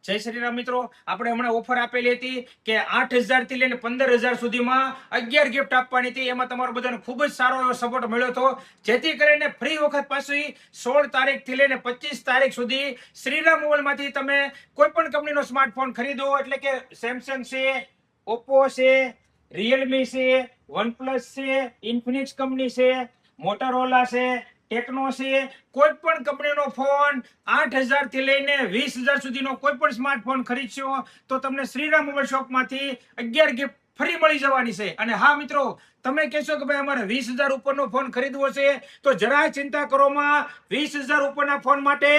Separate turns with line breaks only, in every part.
જય શ્રી રામ મિત્રો, આપણે હમણાં ઓફર આપેલી હતી કે 8,000 થી લઈને 15,000 સુધીમાં 11 ગિફ્ટ આપવાની હતી. એમાં તમારો બધાનો ખૂબ જ સારો એવો સપોર્ટ મળ્યો હતો, જેથી કરીને ફ્રી વખત પાછી 16 તારીખ થી લઈને 25 તારીખ સુધી શ્રીરામ મોબાઈલમાંથી તમે કોઈ પણ કંપનીનો સ્માર્ટફોન ખરીદો, એટલે કે સેમસંગ છે, ઓપ્પો છે, રિયલમી છે, વનપ્લસ છે, ઇન્ફિનિક્સ કંપની છે, મોટોરોલા છે, ટેકનો છે, કોઈ પણ કંપનીનો ફોન 8,000 થી લઈને 20,000 સુધીનો કોઈ પણ સ્માર્ટફોન ખરીદશો તો તમને શ્રીરામ મોબાઈલ શોપમાંથી 11 ગિફ્ટ ફ્રી મળી જવાની છે. અને હા મિત્રો, તમે કહેશો કે ભાઈ અમારે 20,000 ઉપરનો ફોન ખરીદવો છે તો જરાય ચિંતા કરોમાં. 20,000 ઉપરના ફોન માટે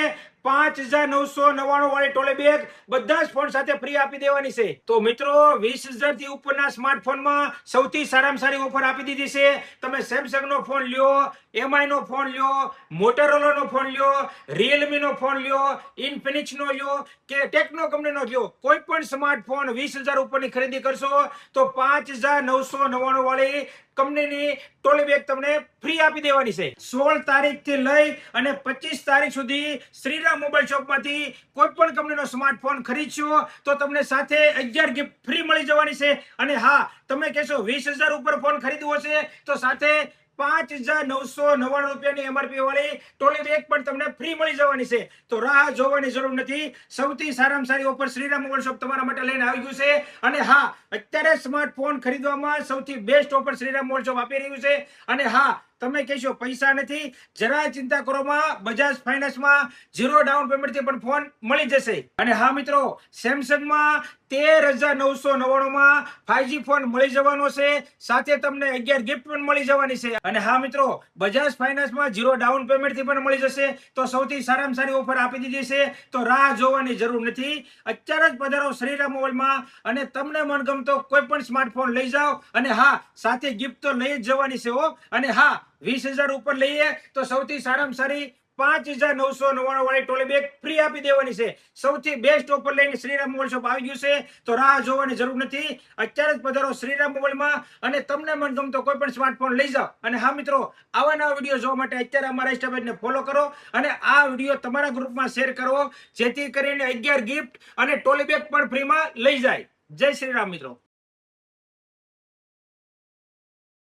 5,999 વાળી ટોલે બેગ બધા જ ફોન સાથે ફ્રી આપી દેવાની છે. તો મિત્રો, 20,000 થી ઉપરના સ્માર્ટફોનમાં સૌથી સારામાં સારી ઓફર આપી દીધી છે. તમે સેમસંગ નો ફોન લ્યો, એમઆઈ નો ફોન લ્યો, મોટોરોલા નો ફોન લ્યો, રિયલમી નો ફોન લ્યો, ઇન્ફિનિક્સ નો લ્યો કે ટેકનો કંપનીનો લ્યો, કોઈ પણ સ્માર્ટફોન 20,000 ઉપરની ખરીદી કરશો તો 5,999 વાળી કંપનીની ટોલી બેગ તમને ફ્રી આપી દેવાની છે. 16 તારીખ થી લઈ અને 25 તારીખ સુધી શ્રીરામ મોબાઈલ શોપમાંથી કોઈ પણ કંપનીનો સ્માર્ટફોન ખરીદશો તો તમને સાથે 11 ગિફ્ટ ફ્રી મળી જવાની છે. અને હા, તમે કહેશો 20,000 ઉપર ફોન ખરીદવો છે તો સાથે 5,999 રૂપિયાની એમઆરપી વાળી ટોલી બેગ પણ તમને ફ્રી મળી જવાની છે. તો રાહ જોવાની જરૂર નથી. સૌથી સારામાં સારી ઓફર શ્રીરામ મોબાઈલ શોપ તમારા માટે લઈને આવી ગયું છે. અને હા, અત્યારે સ્માર્ટફોન ખરીદવામાં સૌથી best offer Shriram mobile shop આપી રહ્યું છે. અને હા, તમે કહેશો પૈસા નથી, જરાય ચિંતા કરોમાં. બજાજ ફાઇનાન્સમાં 0 ડાઉન પેમેન્ટ થી પણ ફોન મળી જશે. અને હા મિત્રો, સેમસંગમાં 13,999 માં 5G ફોન મળી જવાનો છે. સાથે તમને 11 ગિફ્ટ પણ મળી જવાની છે. અને હા મિત્રો, બજાજ ફાઇનાન્સમાં 0 ડાઉન પેમેન્ટ થી પણ મળી જશે. તો સૌથી સારામાં સારી ઓફર આપી દીધી છે. તો રાહ જોવાની જરૂર નથી. અત્યારે જ પધારો શ્રીરામ મોબાઈલમાં અને તમને મનગમતો કોઈ પણ સ્માર્ટફોન લઈ જાઓ. અને હા, સાથે ગિફ્ટ તો લઈ જ જવાની છે હો. અને હા, 20,000 ઉપર લઈએ તો સૌથી સારામાં સારી 5,999 વાળી ટોલી બેગ ફ્રી આપી દેવાની છે. સૌથી બેસ્ટ ઓફર લઈને શ્રીરામ મોબાઈલ શોપ આવી ગયું છે. તો રાહ જોવાની જરૂર નથી. અત્યારે જ પધારો શ્રીરામ મોબાઈલમાં અને તમને મનગમતો કોઈ પણ સ્માર્ટફોન લઈ જાઓ. અને હા મિત્રો, આવા નવા વિડીયો જોવા માટે અત્યારે અમારા ઇન્સ્ટા પેજને ફોલો કરો અને આ વિડીયો તમારા ગ્રુપમાં શેર કરો, જેથી કરીને 11 ગિફ્ટ અને ટોલી બેગ પણ ફ્રીમાં લઈ જાય. જય શ્રી રામ મિત્રો.